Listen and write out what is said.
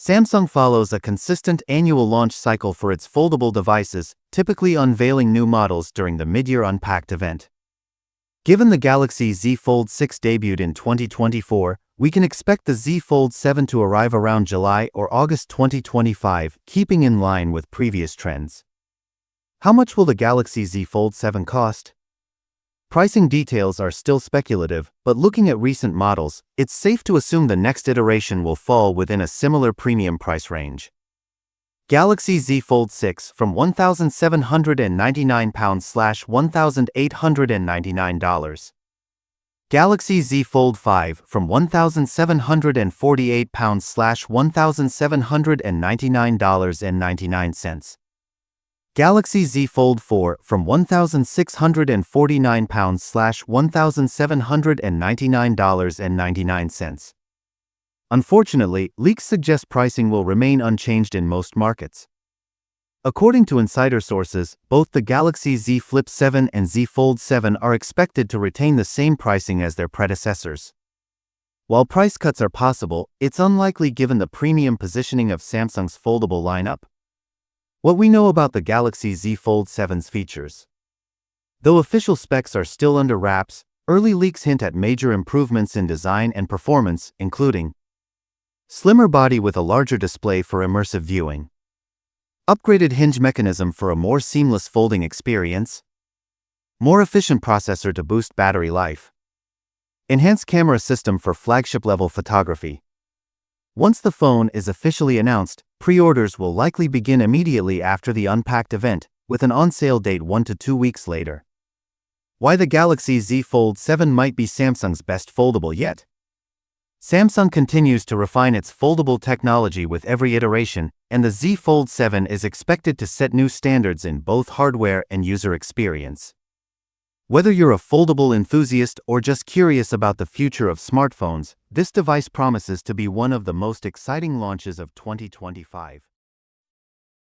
Samsung follows a consistent annual launch cycle for its foldable devices, typically unveiling new models during the mid-year Unpacked event. Given the Galaxy Z Fold 6 debuted in 2024, we can expect the Z Fold 7 to arrive around July or August 2025, keeping in line with previous trends. How much will the Galaxy Z Fold 7 cost? Pricing details are still speculative, but looking at recent models, it's safe to assume the next iteration will fall within a similar premium price range. Galaxy Z Fold 6 from £1,799/$1,899. Galaxy Z Fold 5 from £1,748/$1,799.99. Galaxy Z Fold 4 from £1,649/$1,799.99. Unfortunately, leaks suggest pricing will remain unchanged in most markets. According to insider sources, both the Galaxy Z Flip 7 and Z Fold 7 are expected to retain the same pricing as their predecessors. While price cuts are possible, it's unlikely given the premium positioning of Samsung's foldable lineup. What we know about the Galaxy Z Fold 7's features. Though official specs are still under wraps, early leaks hint at major improvements in design and performance, including slimmer body with a larger display for immersive viewing, upgraded hinge mechanism for a more seamless folding experience, more efficient processor to boost battery life, enhanced camera system for flagship-level photography. Once the phone is officially announced, pre-orders will likely begin immediately after the Unpacked event, with an on-sale date 1 to 2 weeks later. Why the Galaxy Z Fold 7 might be Samsung's best foldable yet? Samsung continues to refine its foldable technology with every iteration, and the Z Fold 7 is expected to set new standards in both hardware and user experience. Whether you're a foldable enthusiast or just curious about the future of smartphones, this device promises to be one of the most exciting launches of 2025.